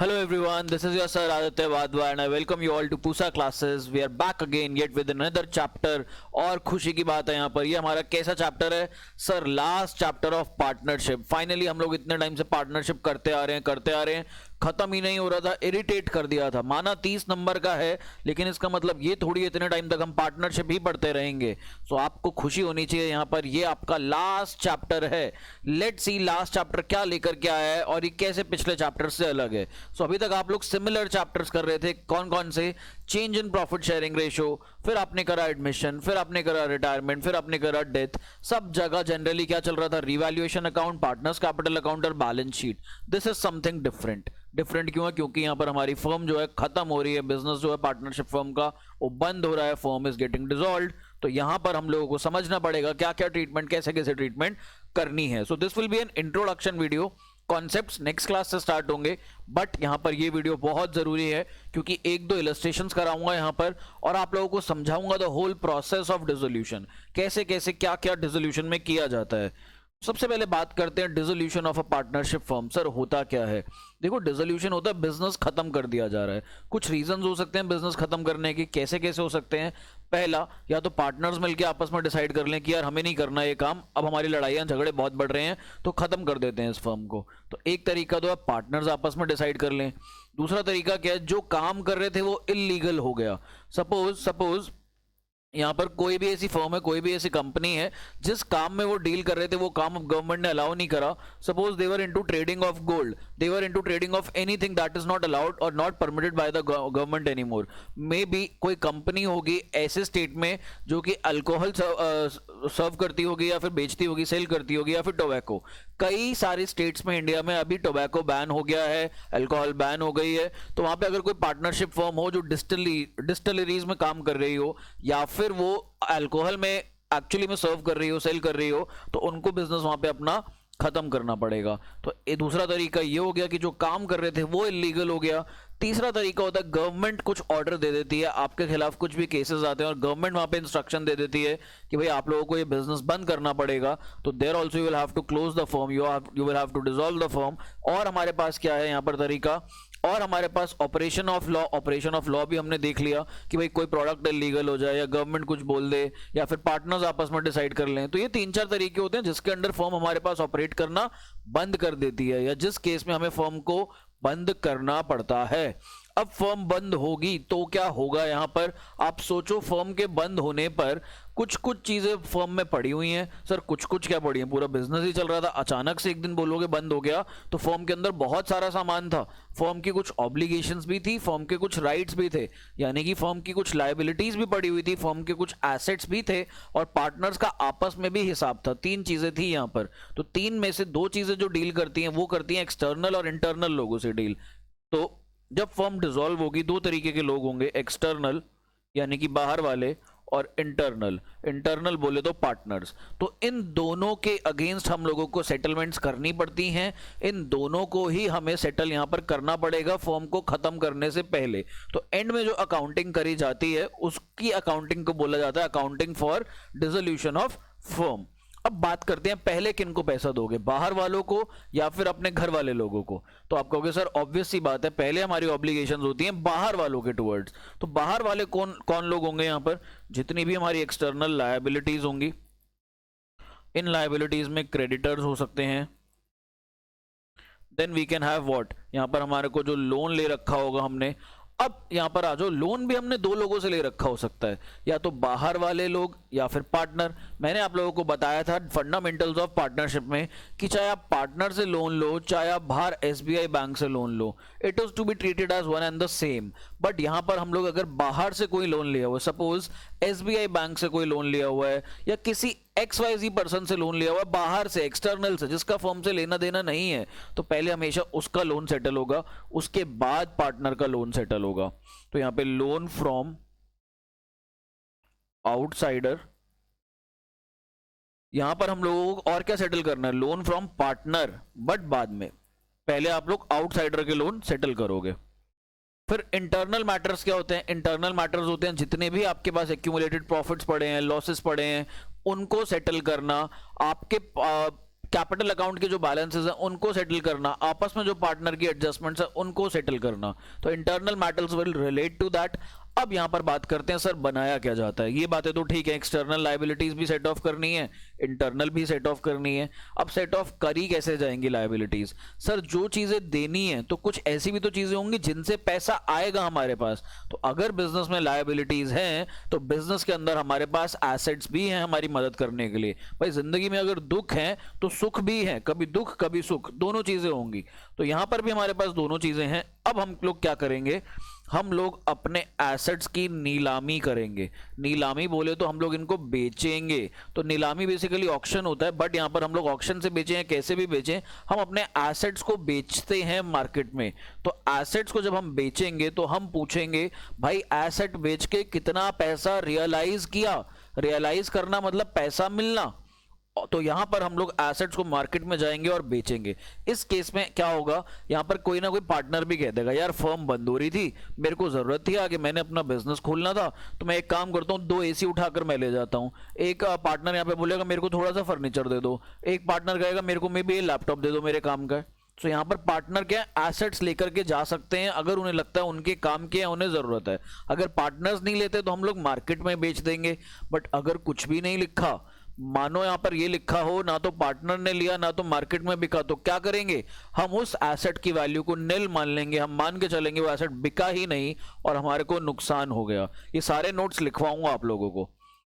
Hello everyone, this is your sir Aditya Wadhwa and I welcome you all to Pusa classes. We are back again yet with another chapter. और खुशी की बात है यहाँ पर, ये हमारा कैसा चैप्टर है sir? Last chapter of partnership. Finally हम लोग इतने टाइम से पार्टनरशिप करते आ रहे हैं, खत्म ही नहीं हो रहा था, इरिटेट कर दिया था. माना 30 नंबर का है, लेकिन इसका मतलब ये थोड़ी इतने टाइम तक हम पार्टनरशिप ही पढ़ते रहेंगे. सो आपको खुशी होनी चाहिए यहाँ पर, ये आपका लास्ट चैप्टर है. लेट्स सी लास्ट चैप्टर क्या लेकर के आया है और ये कैसे पिछले चैप्टर से अलग है. सो अभी तक आप लोग सिमिलर चैप्टर्स कर रहे थे. कौन कौन से? Change in profit sharing ratio, फिर आपने करा एडमिशन, फिर आपने करा रिटायरमेंट, फिर आपने करा डेथ. सब जगह जनरली क्या चल रहा था? Revaluation account, partners capital account और balance sheet. This is something different. Different क्यों है? क्योंकि यहाँ पर हमारी फर्म जो है खत्म हो रही है, बिजनेस जो है पार्टनरशिप फर्म का वो बंद हो रहा है, फर्म इज गेटिंग डिसॉल्व्ड. तो यहाँ पर हम लोगों को समझना पड़ेगा क्या क्या ट्रीटमेंट, कैसे कैसे ट्रीटमेंट करनी है. So this will B an introduction video. Concepts next class से स्टार्ट होंगे, बट यहाँ पर ये वीडियो बहुत जरूरी है क्योंकि एक दो इलस्ट्रेशंस कराऊंगा यहाँ पर और आप लोगों को समझाऊंगा the whole process of dissolution, कैसे कैसे क्या क्या डिसोल्यूशन में किया जाता है. सबसे पहले बात करते हैं dissolution of a partnership firm. Sir होता क्या है? देखो, डिसोल्यूशन होता है बिजनेस खत्म कर दिया जा रहा है. कुछ रीजंस हो सकते हैं बिजनेस खत्म करने के. कैसे कैसे हो सकते हैं? पहला, या तो पार्टनर्स मिलकर आपस में डिसाइड कर लें कि यार हमें नहीं करना ये काम, अब हमारी लड़ाइयां झगड़े बहुत बढ़ रहे हैं तो खत्म कर देते हैं इस फर्म को. तो एक तरीका तो है पार्टनर्स आपस में डिसाइड कर लें. दूसरा तरीका क्या है? जो काम कर रहे थे वो इलीगल हो गया. सपोज यहाँ पर कोई भी ऐसी फर्म है, कोई भी ऐसी कंपनी है जिस काम में वो डील कर रहे थे वो काम अब गवर्नमेंट ने अलाउ नहीं करा. Suppose they were into trading of gold, they were into trading of anything that is not allowed और not permitted by the government anymore. Maybe कोई कंपनी होगी ऐसे स्टेट में जो कि अल्कोहल सर्व करती होगी या फिर बेचती होगी, सेल करती होगी, या फिर टोबैको. कई सारे स्टेट्स में इंडिया में अभी टोबैको बैन हो गया है, अल्कोहल बैन हो गई है. तो वहां पे अगर कोई पार्टनरशिप फर्म हो जो डिस्टिलरीज में काम कर रही हो या फिर वो अल्कोहल में एक्चुअली में सर्व कर रही हो, सेल कर रही हो, तो उनको बिजनेस वहां पे अपना खत्म करना पड़ेगा. तो ये दूसरा तरीका ये हो गया कि जो काम कर रहे थे वो इलीगल हो गया. तीसरा तरीका होता है गवर्नमेंट कुछ ऑर्डर दे देती है, आपके खिलाफ कुछ भी केसेस आते हैं और गवर्नमेंट वहां पे इंस्ट्रक्शन दे देती है कि भाई आप लोगों को ये बिजनेस बंद करना पड़ेगा. तो there also you will have to close the firm, you will have to dissolve the firm. और हमारे पास क्या है यहाँ पर तरीका? और हमारे पास ऑपरेशन ऑफ लॉ भी हमने देख लिया कि भाई कोई प्रोडक्ट इलीगल हो जाए या गवर्नमेंट कुछ बोल दे या फिर पार्टनर्स आपस में डिसाइड कर लें. तो ये 3-4 तरीके होते हैं जिसके अंडर फर्म हमारे पास ऑपरेट करना बंद कर देती है या जिस केस में हमें फर्म को बंद करना पड़ता है. अब फर्म बंद होगी तो क्या होगा? यहां पर आप सोचो, फर्म के बंद होने पर कुछ कुछ चीजें फर्म में पड़ी हुई हैं. सर कुछ कुछ क्या पड़ी हैं? पूरा बिजनेस ही चल रहा था, अचानक से एक दिन बोलोगे बंद हो गया. तो फर्म के अंदर बहुत सारा सामान था, फर्म की कुछ ऑब्लिगेशंस भी थी, फर्म के कुछ राइट्स भी थे, यानी कि फर्म की कुछ लायबिलिटीज भी पड़ी हुई थी, फर्म के कुछ एसेट्स भी थे और पार्टनर्स का आपस में भी हिसाब था. 3 चीजें थी यहां पर. तो 3 में से 2 चीजें जो डील करती हैं वो करती हैं एक्सटर्नल और इंटरनल लोगों से डील. तो जब फर्म डिसॉल्व होगी 2 तरीके के लोग होंगे, एक्सटर्नल यानी कि बाहर वाले और इंटरनल बोले तो पार्टनर्स. तो इन दोनों के अगेंस्ट हम लोगों को सेटलमेंट्स करनी पड़ती हैं. इन दोनों को ही हमें सेटल यहां पर करना पड़ेगा फर्म को खत्म करने से पहले. तो एंड में जो अकाउंटिंग करी जाती है उसकी अकाउंटिंग को बोला जाता है accounting for dissolution of firm. अब बात करते हैं पहले किन को पैसा दोगे, बाहर वालों को या फिर अपने घर वाले लोगों को? तो आप कहोगे सर ऑब्वियस सी बात है, पहले हमारी ऑब्लिगेशंस होती हैं बाहर वालों के टुवर्ड्स. तो बाहर वाले कौन कौन लोग होंगे यहां पर? जितनी भी हमारी एक्सटर्नल लायबिलिटीज होंगी, इन लायबिलिटीज में क्रेडिटर्स हो सकते हैं. Then we can have what, यहां पर हमारे को जो लोन ले रखा होगा हमने. अब यहां पर आ जाओ, लोन भी हमने 2 लोगों से ले रखा हो सकता है, या तो बाहर वाले लोग या फिर पार्टनर. मैंने आप लोगों को बताया था फंडामेंटल्स ऑफ पार्टनरशिप में कि चाहे आप पार्टनर से लोन लो, चाहे आप बाहर एसबीआई बैंक से लोन लो, it is to be treated as one and the same. But यहां पर हम लोग अगर बाहर से कोई लोन लिया हुआ है, सपोज एसबीआई बैंक से कोई लोन लिया हुआ है या किसी XYZ पर्सन से लोन लिया हुआ है बाहर से, एक्सटर्नल से, जिसका फर्म से लेना देना नहीं है, तो पहले हमेशा उसका लोन सेटल होगा, उसके बाद पार्टनर का लोन सेटल होगा. तो यहां पे लोन फ्रॉम आउटसाइडर, यहां पर हम लोगों को और क्या सेटल करना है? लोन फ्रॉम पार्टनर, बट बाद में. पहले आप लोग आउटसाइडर के लोन सेटल करोगे. फिर इंटरनल मैटर्स क्या होते हैं? इंटरनल मैटर्स होते हैं जितने भी आपके पास एक्यूमुलेटेड प्रॉफिट्स पड़े हैं, लॉसेस पड़े हैं, उनको सेटल करना. आपके कैपिटल अकाउंट के जो बैलेंसेस हैं उनको सेटल करना, आपस में जो पार्टनर की एडजस्टमेंट्स है उनको सेटल करना, तो internal matters will relate to that. अब यहां पर बात करते हैं सर बनाया क्या जाता है। ये बातें तो ठीक है, एक्सटर्नल लायबिलिटीज भी सेट ऑफ करनी है, इंटरनल भी सेट ऑफ करनी है। अब सेट ऑफ करी कैसे जाएंगी लायबिलिटीज? सर जो चीजें देनी है तो कुछ ऐसी भी तो चीजें होंगी जिनसे पैसा आएगा हमारे पास। तो अगर बिजनेस में लायबिलिटीज हैं तो बिजनेस के अंदर हमारे पास एसेट्स भी हैं हमारी मदद करने के लिए। भाई जिंदगी में अगर दुख है तो सुख भी है, कभी दुख कभी सुख, दोनों चीजें होंगी। तो यहां पर भी हमारे पास दोनों चीजें हैं। अब हम लोग क्या करेंगे, हम लोग अपने एसेट्स की नीलामी करेंगे। नीलामी बोले तो हम लोग इनको बेचेंगे। तो नीलामी बेसिकली ऑक्शन होता है, बट यहां पर हम लोग ऑक्शन से बेचें, कैसे भी बेचें, हम अपने एसेट्स को बेचते हैं मार्केट में। तो एसेट्स को जब हम बेचेंगे तो हम पूछेंगे भाई एसेट बेच के कितना पैसा रियलाइज किया। रियलाइज करना मतलब पैसा मिलना। तो यहां पर हम लोग एसेट्स को मार्केट में जाएंगे और बेचेंगे। इस केस में क्या होगा, यहां पर कोई ना कोई पार्टनर भी कह देगा यार फर्म बंद हो रही थी, मेरे को जरूरत थी आगे, मैंने अपना बिजनेस खोलना था, तो मैं एक काम करता हूं 2 एसी उठाकर मैं ले जाता हूं। एक पार्टनर यहां पे बोलेगा मेरे को थोड़ा सा फर्नीचर दे दो, एक पार्टनर कहेगा मेरे को मे भी लैपटॉप दे दो मेरे काम का। तो यहां पर पार्टनर क्या एसेट्स लेकर के जा सकते हैं अगर उन्हें लगता है उनके काम की उन्हें जरूरत है। अगर पार्टनर्स नहीं लेते तो हम लोग मार्केट में बेच देंगे। बट अगर कुछ भी नहीं लिखा, मानो यहां पर ये लिखा हो ना तो पार्टनर ने लिया ना तो मार्केट में बिका, तो क्या करेंगे, हम उस एसेट की वैल्यू को निल मान लेंगे। हम मान के चलेंगे वो एसेट बिका ही नहीं और हमारे को नुकसान हो गया। ये सारे नोट्स लिखवाऊंगा आप लोगों को।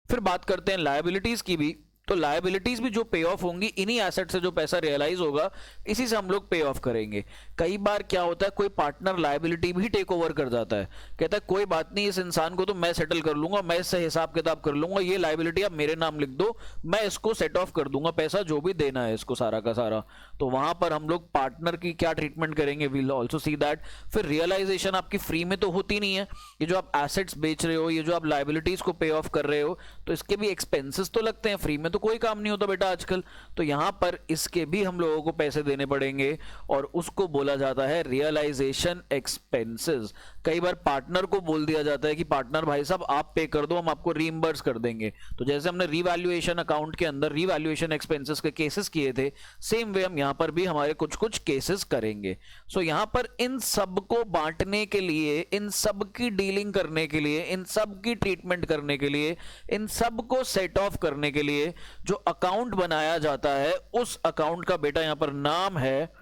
फिर बात करते हैं लायबिलिटीज की भी। तो लायबिलिटीज भी जो पे ऑफ होंगी इन्हीं एसेट से जो पैसा रियलाइज होगा इसी से हम लोग पे ऑफ करेंगे। कई बार क्या होता है कोई पार्टनर लायबिलिटी भी टेक ओवर कर जाता है, कहता है कोई बात नहीं इस इंसान को तो मैं सेटल कर लूंगा, मैं इससे हिसाब किताब कर लूंगा, ये लायबिलिटी आप मेरे नाम लिख दो, मैं इसको सेट ऑफ कर दूंगा पैसा जो भी देना है इसको सारा का सारा। तो वहां पर हम लोग पार्टनर की क्या ट्रीटमेंट करेंगे, विल ऑल्सो सी दैट। फिर रियलाइजेशन आपकी फ्री में तो होती नहीं है, ये जो आप एसेट्स बेच रहे हो, ये जो आप लायबिलिटीज को पे ऑफ कर रहे हो, तो इसके भी एक्सपेंसेस तो लगते हैं, फ्री में तो कोई काम नहीं होता बेटा आजकल। तो यहां पर इसके भी हम लोगों को पैसे देने पड़ेंगे और उसको बोला जाता है रियलाइजेशन एक्सपेंसेस। कई बार पार्टनर को बोल दिया जाता है कि पार्टनर भाई साहब आप पे कर दो, हम आपको रीइंबर्स कर देंगे। तो जैसे हमने रीवैल्यूएशन अकाउंट के अंदर रीवैल्यूएशन एक्सपेंसेस के केसेस किए थे, सेम वे हम यहां पर भी हमारे कुछ कुछ केसेस करेंगे। सो यहां पर इन सब को बांटने के लिए, इन सब की डीलिंग करने के लिए, इन सब की ट्रीटमेंट करने के लिए, इन सब को सेट ऑफ करने के लिए जो अकाउंट बनाया जाता है उस अकाउंट का बेटा यहां पर नाम है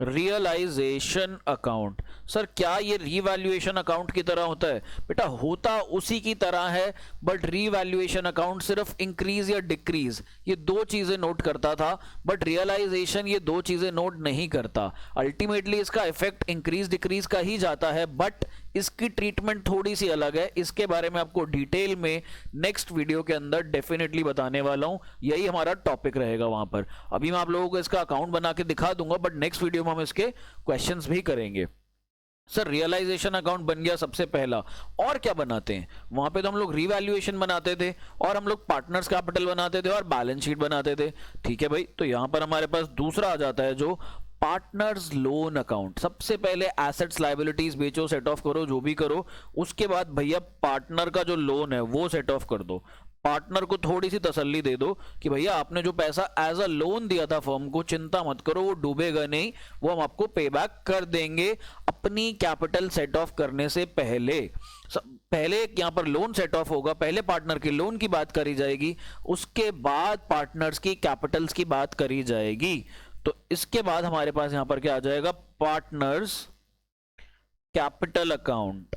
रियलाइजेशन अकाउंट। सर क्या ये रीवैल्यूएशन अकाउंट की तरह होता है? बेटा होता उसी की तरह है, बट रीवैल्यूएशन अकाउंट सिर्फ इंक्रीज या डिक्रीज ये 2 चीजें नोट करता था, बट रियलाइजेशन ये 2 चीजें नोट नहीं करता। अल्टीमेटली इसका इफेक्ट इंक्रीज डिक्रीज का ही जाता है, बट इसकी ट्रीटमेंट थोड़ी सी अलग है। इसके बारे में आपको डिटेल में नेक्स्ट वीडियो के अंदर डेफिनेटली बताने वाला हूं, यही हमारा टॉपिक रहेगा वहां पर। अभी मैं आप लोगों को इसका अकाउंट बना के दिखा दूंगा, बट नेक्स्ट वीडियो में हम इसके क्वेश्चंस भी करेंगे। सर रियलाइजेशन अकाउंट बन गया सबसे पहला, और क्या बनाते हैं? वहां पे तो हम लोग रीवैल्यूएशन बनाते थे और हम लोग पार्टनर्स कैपिटल बनाते थे और बैलेंस शीट बनाते थे। ठीक है भाई, तो यहां पर हमारे पास दूसरा आ जाता है जो पार्टनर्स लोन अकाउंट। सबसे पहले एसेट्स लायबिलिटीज बेचो, सेट ऑफ करो, जो भी करो, उसके बाद भैया पार्टनर का जो लोन है वो सेट ऑफ कर दो। पार्टनर को थोड़ी सी तसल्ली दे दो कि भैया आपने जो पैसा एज अ लोन दिया था फर्म को, चिंता मत करो वो डूबेगा नहीं, वो हम आपको पे बैक कर देंगे अपनी कैपिटल सेट ऑफ करने से पहले। पहले यहां पर लोन सेट ऑफ होगा, पहले पार्टनर के लोन की बात करी जाएगी, उसके बाद पार्टनर्स की कैपिटल्स की बात करी जाएगी। तो इसके बाद हमारे पास यहां पर क्या आ जाएगा, पार्टनर्स कैपिटल अकाउंट।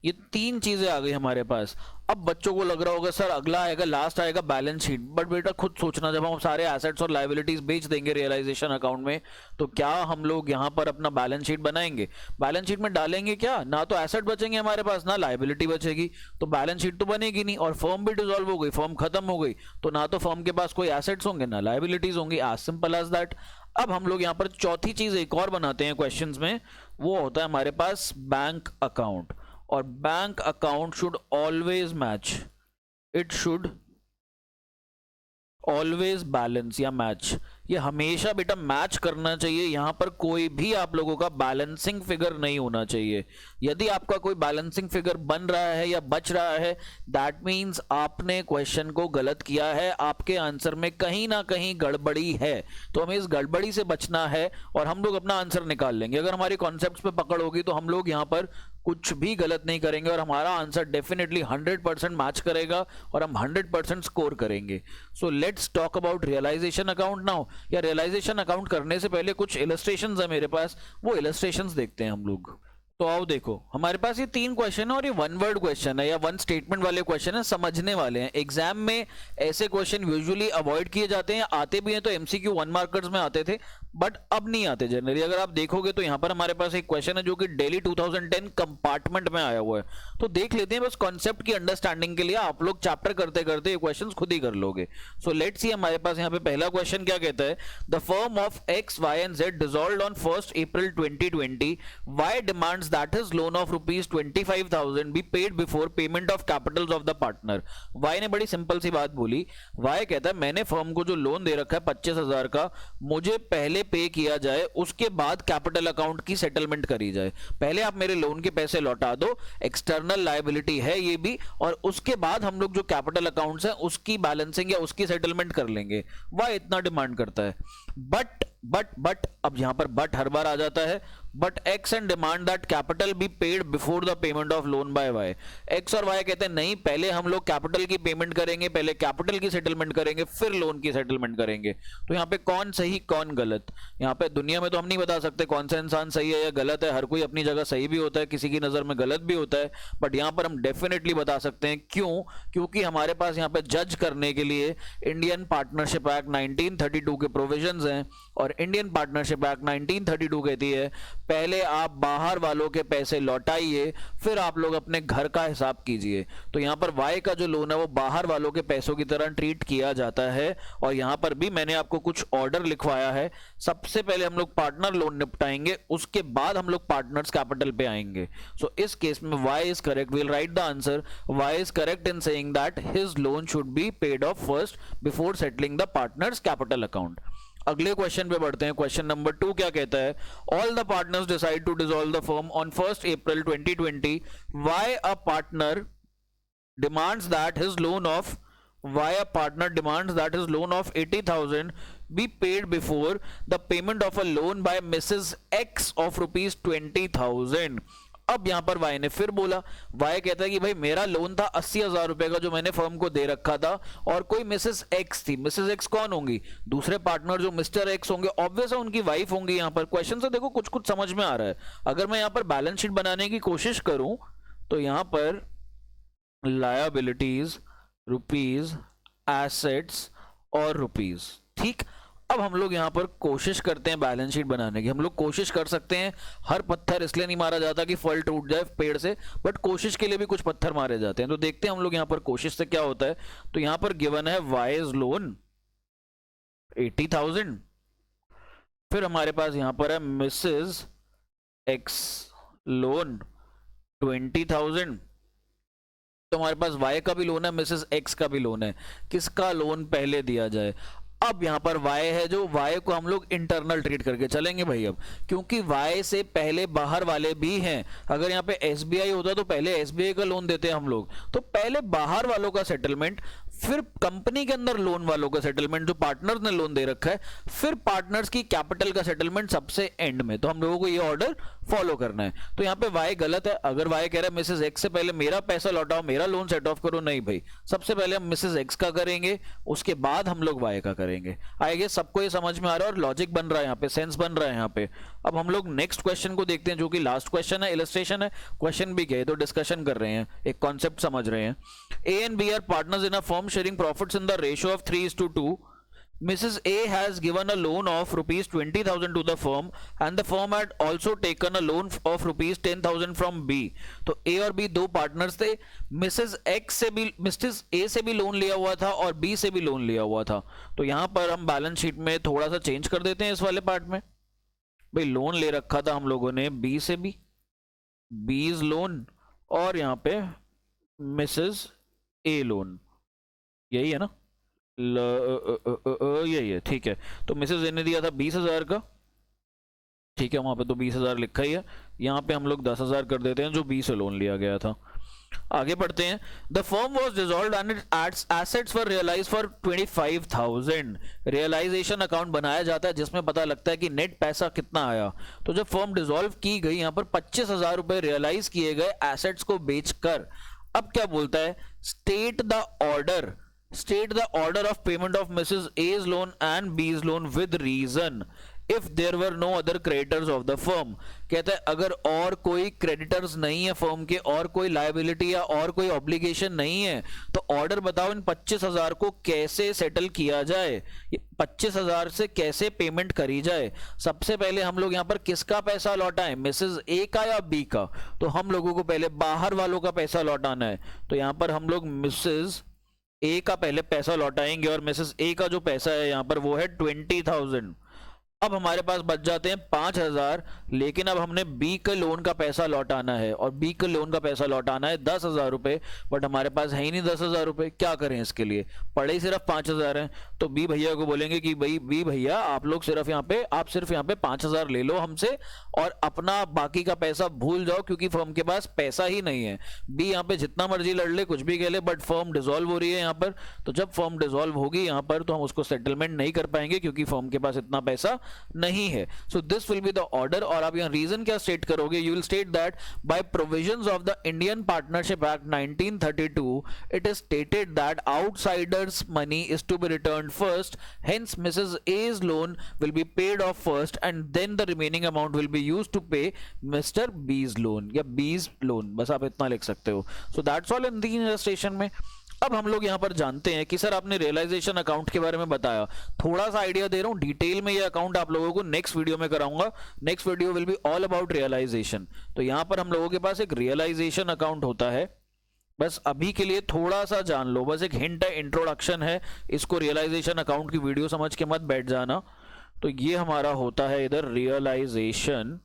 ये 3 चीजें आ गई हमारे पास। अब बच्चों को लग रहा होगा सर अगला आएगा, लास्ट आएगा बैलेंस शीट। बट बेटा खुद सोचना, जब हम सारे एसेट्स और लायबिलिटीज बेच देंगे रियलाइजेशन अकाउंट में, तो क्या हम लोग यहां पर अपना बैलेंस शीट बनाएंगे? बैलेंस शीट में डालेंगे क्या, ना तो एसेट बचेंगे हमारे पास ना लायबिलिटी बचेगी, तो बैलेंस शीट तो बनेगी नहीं। और फर्म भी डिसॉल्व हो गई, फर्म खत्म हो गई, तो ना तो फर्म के पास कोई एसेट्स होंगे ना लायबिलिटीज होंगी। As simple as that. अब हम लोग यहां पर चौथी चीज एक और बनाते हैं क्वेश्चंस में, वो होता है हमारे पास बैंक अकाउंट। और bank account should always match, it should always balance या मैच। ये हमेशा बेटा मैच करना चाहिए, यहां पर कोई भी आप लोगों का बैलेंसिंग फिगर नहीं होना चाहिए। यदि आपका कोई बैलेंसिंग फिगर बन रहा है या बच रहा है, दैट मीन्स आपने क्वेश्चन को गलत किया है, आपके आंसर में कहीं ना कहीं गड़बड़ी है। तो हमें इस गड़बड़ी से बचना है और हम लोग अपना आंसर निकाल लेंगे। अगर हमारे कॉन्सेप्ट्स पे पकड़ होगी तो हम लोग यहाँ पर कुछ भी गलत नहीं करेंगे और हमारा आंसर डेफिनेटली 100% मैच करेगा और हम 100% स्कोर करेंगे। So let's talk about realization account now. या रियलाइजेशन अकाउंट करने से पहले कुछ इलस्ट्रेशंस है मेरे पास, वो इलस्ट्रेशंस देखते हैं हम लोग। तो आओ देखो, हमारे पास ये 3 क्वेश्चन है और ये 1 वर्ड क्वेश्चन है या 1 स्टेटमेंट वाले क्वेश्चन है, समझने वाले हैं। एग्जाम में ऐसे क्वेश्चन यूजुअली अवॉइड किए जाते हैं, आते भी हैं तो एमसीक्यू 1 मार्कर्स में आते थे, बट अब नहीं आते जनरली। अगर आप देखोगे तो यहाँ पर हमारे पास एक क्वेश्चन है जो कि डेली 2010 कंपार्टमेंट में आया हुआ है, तो देख लेते हैं बस कॉन्सेप्ट की अंडरस्टैंडिंग के लिए। आप लोग चैप्टर करते करते ये क्वेश्चन खुद ही कर लोगे। सो लेट्स सी, हमारे पास यहाँ पे पहला क्वेश्चन क्या कहता है, the firm of X Y and Z dissolved on 1st April 2020, Y demands that his loan of ₹25,000 be paid before payment of capitals of the partner. Y ने बड़ी simple सी बात बोली। वाई कहता है मैंने फर्म को जो लोन दे रखा है 25,000 का, मुझे पहले पे किया जाए, उसके बाद कैपिटल अकाउंट की सेटलमेंट करी जाए। पहले आप मेरे लोन के पैसे लौटा दो, एक्सटर्नल लायबिलिटी है ये भी, और उसके बाद हम लोग जो कैपिटल अकाउंट्स है उसकी बैलेंसिंग या उसकी सेटलमेंट कर लेंगे। वह इतना डिमांड करता है। बट अब यहां पर बट हर बार आ जाता है। But X and demand that capital be paid before the payment of loan by Y. X और वाई कहते हैं नहीं, पहले हम लोग कैपिटल की पेमेंट करेंगे, पहले कैपिटल की सेटलमेंट करेंगे, फिर लोन की सेटलमेंट करेंगे। तो यहाँ पे कौन सही कौन गलत, यहाँ पे दुनिया में तो हम नहीं बता सकते कौन सा इंसान सही है या गलत है। हर कोई अपनी जगह सही भी होता है, किसी की नजर में गलत भी होता है, बट यहाँ पर हम डेफिनेटली बता सकते हैं। क्यों? क्योंकि हमारे पास यहाँ पे जज करने के लिए इंडियन पार्टनरशिप एक्ट 1932 के प्रोविजंस हैं, और इंडियन पार्टनरशिप एक्ट 1932 कहती है पहले आप बाहर वालों के पैसे लौटाइए, फिर आप लोग अपने घर का हिसाब कीजिए। तो यहाँ पर वाई का जो लोन है वो बाहर वालों के पैसों की तरह ट्रीट किया जाता है। और यहाँ पर भी मैंने आपको कुछ ऑर्डर लिखवाया है। सबसे पहले हम लोग पार्टनर लोन निपटाएंगे, उसके बाद हम लोग पार्टनर्स कैपिटल पे आएंगे। सो इस केस में Y is correct, will write the answer. Y is correct in saying that his loan should be paid off first before settling the partners capital account. अगले question पे बढ़ते हैं। क्वेश्चन नंबर 2 क्या कहता है, all the partners decide to dissolve the firm on 1st April 2020, Y a partner demands that his loan of ₹80,000 be paid before the payment of a loan by Mrs. X of ₹20,000। अब यहां पर Y ने फिर बोला, Y कहता है कि भाई मेरा लोन था 80,000 रुपए का जो मैंने फर्म को दे रखा था, और कोई मिसेस एक्स थी। मिसेस एक्स कौन होंगी? दूसरे पार्टनर जो मिस्टर एक्स होंगे, ऑब्वियस है उनकी वाइफ होंगी। यहां पर क्वेश्चन से देखो कुछ कुछ समझ में आ रहा है। अगर मैं यहां पर बैलेंस शीट बनाने की कोशिश करूं तो यहां पर लायबिलिटीज, रुपीज, एसेट्स और रुपीज, ठीक। अब हम लोग यहां पर कोशिश करते हैं बैलेंस शीट बनाने की। हम लोग कोशिश कर सकते हैं, हर पत्थर इसलिए नहीं मारा जाता कि फल टूट जाए पेड़ से, बट कोशिश के लिए भी कुछ पत्थर मारे जाते हैं। तो देखते हैं हम लोग यहां पर कोशिश से क्या होता है। तो यहां पर गिवन है वाइज लोन 80,000, फिर हमारे पास यहां पर है मिसेस एक्स लोन 20,000। तो हमारे पास वाई का भी लोन है, मिसेस एक्स का भी लोन है। किसका लोन पहले दिया जाए? अब यहां पर वाई है, जो वाई को हम लोग इंटरनल ट्रीट करके चलेंगे भाई। अब क्योंकि वाई से पहले बाहर वाले भी हैं, अगर यहां पे एसबीआई होता तो पहले एसबीआई का लोन देते हम लोग। तो पहले बाहर वालों का सेटलमेंट, फिर कंपनी के अंदर लोन वालों का सेटलमेंट जो पार्टनर्स ने लोन दे रखा है, फिर पार्टनर्स की कैपिटल का सेटलमेंट सबसे एंड में। तो हम लोगों को ये ऑर्डर फॉलो करना है। तो यहाँ पे वाई गलत है। अगर वाई कह रहा है मिसेस एक्स से पहले मेरा पैसा लौटाओ, मेरा लोन सेट ऑफ करो, नहीं भाई, सबसे पहले हम मिसेस एक्स का करेंगे, उसके बाद हम लोग वाई का करेंगे। आई गेस सबको ये समझ में आ रहा है और लॉजिक बन रहा है, यहाँ पे सेंस बन रहा है यहाँ पे। अब हम लोग नेक्स्ट क्वेश्चन को देखते हैं, जो कि लास्ट क्वेश्चन है, इलस्ट्रेशन है। क्वेश्चन भी गए तो डिस्कशन कर रहे हैं, एक कॉन्सेप्ट समझ रहे हैं। A and B are partners in a firm sharing profits in the ratio of 3:2. Mrs. A has given a loan of ₹20,000 to the firm, and the firm had also taken a loan of ₹10,000 from B. तो A और B दो partners थे। Mrs X से भी, Mrs A से भी loan लिया हुआ था और B से भी लोन लिया हुआ था। तो यहां पर हम बैलेंस शीट में थोड़ा सा चेंज कर देते हैं इस वाले पार्ट में। भाई लोन ले रखा था हम लोगों ने B से भी, B's लोन, और यहाँ पे मिसेस A लोन, यही है ना। ये ठीक है। तो मिसेज ए ने दिया था 20,000 का, ठीक है, वहां पे तो 20,000 लिखा ही है। यहाँ पे हम लोग 10,000 कर देते हैं जो बी से लोन लिया गया था। आगे बढ़ते हैं। The firm was dissolved and its assets were realize for 25,000। Realization account बनाया जाता है जिसमें पता लगता है कि नेट पैसा कितना आया। तो जब फर्म डिसॉल्व की गई, यहाँ पर 25,000 रुपए रियलाइज किए गए एसेट्स को बेचकर। अब क्या बोलता है, state the order, state the order of payment of Mrs A's loan and B's loan with reason if there were no other creditors of the firm. कहता है अगर और कोई क्रेडिटर्स नहीं है फर्म के, और कोई लायबिलिटी या और कोई ऑब्लिगेशन नहीं है, तो ऑर्डर बताओ इन 25,000 को कैसे सेटल किया जाए, 25,000 से कैसे पेमेंट करी जाए। सबसे पहले हम लोग यहाँ पर किसका पैसा लौटाएं, मिसेज ए का या बी का? तो हम लोगों को पहले बाहर वालों का पैसा लौटाना है। तो यहाँ पर हम लोग मिसेज ए का पहले पैसा लौटाएंगे, और मिसेज ए का जो पैसा है यहाँ पर वो है 20,000। अब हमारे पास बच जाते हैं 5,000, लेकिन अब हमने बी के लोन का पैसा लौटाना है, और बी के लोन का पैसा लौटाना है 10,000 रुपए, बट हमारे पास है ही नहीं 10,000 रुपए। क्या करें इसके लिए, पड़े ही सिर्फ 5,000 हैं। तो बी भैया को बोलेंगे कि भाई बी भैया आप लोग सिर्फ यहाँ पे 5,000 ले लो हमसे, और अपना बाकी का पैसा भूल जाओ, क्योंकि फर्म के पास पैसा ही नहीं है। बी यहाँ पे जितना मर्जी लड़ ले, कुछ भी कह ले, बट फर्म डिसॉल्व हो रही है यहाँ पर। तो जब फर्म डिसॉल्व होगी यहाँ पर, तो हम उसको सेटलमेंट नहीं कर पाएंगे, क्योंकि फर्म के पास इतना पैसा नहीं है। So this will be the order. और आप यहां रीजन क्या स्टेट करोगे, you will state that by provisions of the Indian Partnership Act 1932 it is stated that outsiders money is to be returned first, hence Mrs A's loan will be paid off first and then the remaining amount will be used to pay Mr B's loan या B's loan. बस आप इतना लिख सकते हो। So that's all in the illustration में। अब हम लोग यहां पर जानते हैं कि सर आपने रियलाइजेशन अकाउंट के बारे में बताया, थोड़ा सा आइडिया दे रहा हूं, डिटेल में ये अकाउंट आप लोगों को नेक्स्ट वीडियो में कराऊंगा। Next video will be all about realization. तो यहां पर हम लोगों के पास एक रियलाइजेशन अकाउंट होता है, बस अभी के लिए थोड़ा सा जान लो, बस एक हिंट है, इंट्रोडक्शन है। इसको रियलाइजेशन अकाउंट की वीडियो समझ के मत बैठ जाना। तो ये हमारा होता है इधर रियलाइजेशन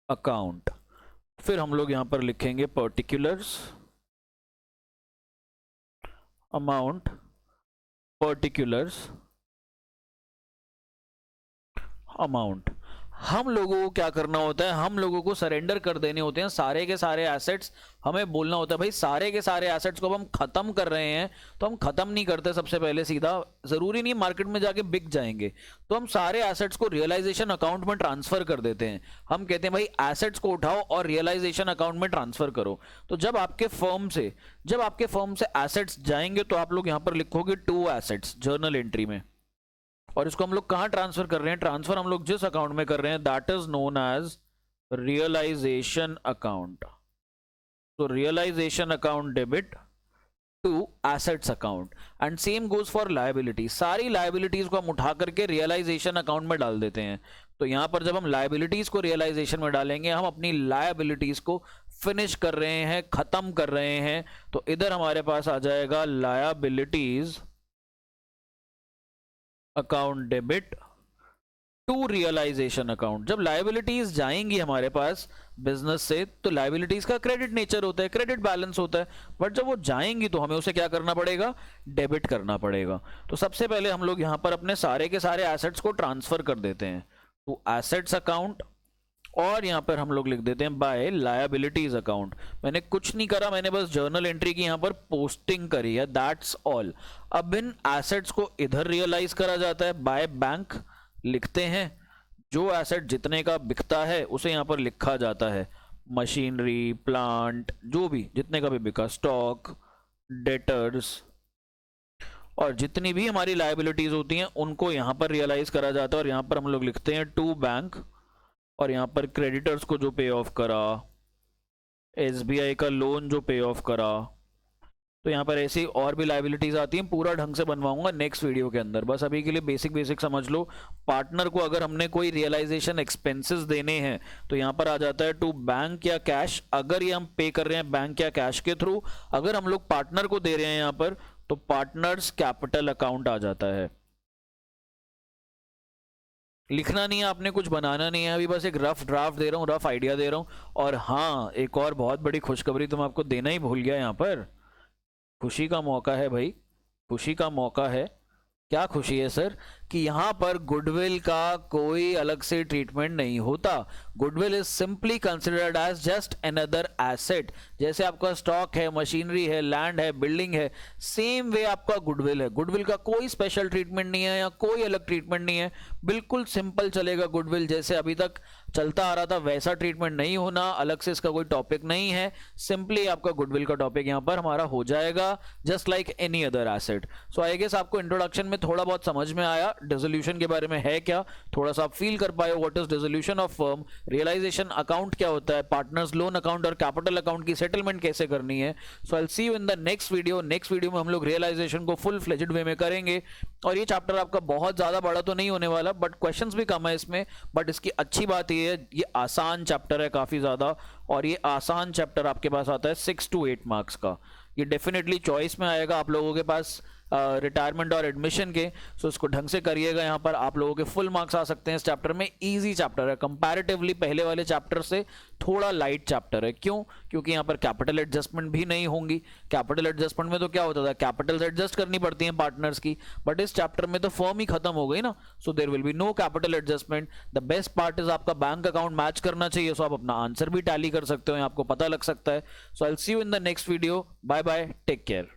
अकाउंट। फिर हम लोग यहां पर लिखेंगे पर्टिकुलर्स अमाउंट, पर्टिकुलर्स अमाउंट। हम लोगों को क्या करना होता है, हम लोगों को सरेंडर कर देने होते हैं सारे के सारे एसेट्स। हमें बोलना होता है भाई सारे के सारे एसेट्स को अब हम खत्म कर रहे हैं, तो हम खत्म नहीं करते सबसे पहले सीधा, जरूरी नहीं मार्केट में जाके बिक जाएंगे, तो हम सारे एसेट्स को रियलाइजेशन अकाउंट में ट्रांसफर कर देते हैं। हम कहते हैं भाई एसेट्स को उठाओ और रियलाइजेशन अकाउंट में ट्रांसफर करो। तो जब आपके फर्म से एसेट्स जाएंगे, तो आप लोग यहां पर लिखोगे 2 एसेट्स जर्नल एंट्री में, और इसको हम लोग कहां ट्रांसफर कर रहे हैं, ट्रांसफर हम लोग जिस अकाउंट में कर रहे हैं that is known as realisation account. तो realisation account debit to assets account, and same goes for liability. सारी लायबिलिटीज को हम उठा करके रियलाइजेशन अकाउंट में डाल देते हैं। तो यहां पर जब हम लायबिलिटीज को रियलाइजेशन में डालेंगे, हम अपनी लायबिलिटीज को फिनिश कर रहे हैं, खत्म कर रहे हैं। तो इधर हमारे पास आ जाएगा liabilities account debit to realization account. जब लायबिलिटीज जाएंगी हमारे पास बिजनेस से, तो लायबिलिटीज का क्रेडिट नेचर होता है, क्रेडिट बैलेंस होता है, बट जब वो जाएंगी तो हमें उसे क्या करना पड़ेगा, डेबिट करना पड़ेगा। तो सबसे पहले हम लोग यहां पर अपने सारे के सारे एसेट्स को ट्रांसफर कर देते हैं टू एसेट्स अकाउंट, और यहां पर हम लोग लिख देते हैं बाय लायबिलिटीज अकाउंट। मैंने कुछ नहीं करा, मैंने बस जर्नल एंट्री की यहां पर पोस्टिंग करी है, दैट्स ऑल। अब इन एसेट्स को इधर रियलाइज करा जाता है बाय बैंक, लिखते हैं जो एसेट जितने का बिकता है उसे यहां पर लिखा जाता है, मशीनरी, प्लांट, जो भी जितने का भी बिका, स्टॉक, डेटर्स, और जितनी भी हमारी लायबिलिटीज होती हैं उनको यहां पर रियलाइज करा जाता है। और यहां पर हम लोग लिखते हैं टू बैंक, और यहां पर क्रेडिटर्स को जो पे ऑफ करा, एसबीआई का लोन जो पे ऑफ करा, तो यहां पर ऐसी और भी लायबिलिटीज आती हैं, पूरा ढंग से बनवाऊंगा नेक्स्ट वीडियो के अंदर। बस अभी के लिए बेसिक समझ लो। पार्टनर को अगर हमने कोई रियलाइजेशन एक्सपेंसेस देने हैं, तो यहां पर आ जाता है टू बैंक या कैश, अगर ये हम पे कर रहे हैं बैंक या कैश के थ्रू। अगर हम लोग पार्टनर को दे रहे हैं यहां पर, तो पार्टनर्स कैपिटल अकाउंट आ जाता है। लिखना नहीं है आपने, कुछ बनाना नहीं है, अभी बस एक रफ ड्राफ्ट दे रहा हूँ, रफ आइडिया दे रहा हूँ। और हाँ, एक और बहुत बड़ी खुशखबरी तो मैं आपको देना ही भूल गया यहाँ पर, खुशी का मौका है भाई, खुशी का मौका है। क्या खुशी है सर? कि यहाँ पर गुडविल का कोई अलग से ट्रीटमेंट नहीं होता। Goodwill is simply considered as just another asset. जैसे आपका स्टॉक है, मशीनरी है, लैंड है, बिल्डिंग है, सेम वे आपका गुडविल है। गुडविल का कोई स्पेशल ट्रीटमेंट नहीं है या कोई अलग ट्रीटमेंट नहीं है, बिल्कुल सिंपल चलेगा गुडविल। जैसे अभी तक चलता आ रहा था वैसा ट्रीटमेंट नहीं होना, अलग से इसका कोई टॉपिक नहीं है, सिंपली आपका गुडविल का टॉपिक यहाँ पर हमारा हो जाएगा, just like any other asset. So I guess आपको इंट्रोडक्शन में थोड़ा बहुत समझ में आया डिसोल्यूशन के बारे में है क्या, थोड़ा सा आप फील कर पाए what is dissolution of firm, realisation account क्या होता है, पार्टनर्स लोन अकाउंट और कैपिटल अकाउंट की सेटलमेंट कैसे करनी है। So I will see you in the next video. Next video में हम लोग रियलाइजेशन को फुल फ्लेजेड वे में करेंगे। और ये चैप्टर आपका बहुत ज्यादा बड़ा तो नहीं होने वाला, बट क्वेश्चंस भी कम है इसमें। बट इसकी अच्छी बात ये है, ये आसान चैप्टर है काफी ज्यादा, और ये आसान चैप्टर आपके पास आता है 6 to 8 मार्क्स का। ये डेफिनेटली चॉइस में आएगा आप लोगों के पास रिटायरमेंट और एडमिशन के। सो इसको ढंग से करिएगा, यहाँ पर आप लोगों के फुल मार्क्स आ सकते हैं इस चैप्टर में। इजी चैप्टर है कंपैरेटिवली, पहले वाले चैप्टर से थोड़ा लाइट चैप्टर है। क्यों? क्योंकि यहाँ पर कैपिटल एडजस्टमेंट भी नहीं होंगी। कैपिटल एडजस्टमेंट में तो क्या होता था, कैपिटल्स एडजस्ट करनी पड़ती हैं पार्टनर्स की, बट इस चैप्टर में तो फर्म ही खत्म हो गई ना। So there will be no capital adjustment. The best part is आपका बैंक अकाउंट मैच करना चाहिए, सो आप अपना आंसर भी टैली कर सकते हो, आपको पता लग सकता है। So I will see you in the next video. Bye bye, take care.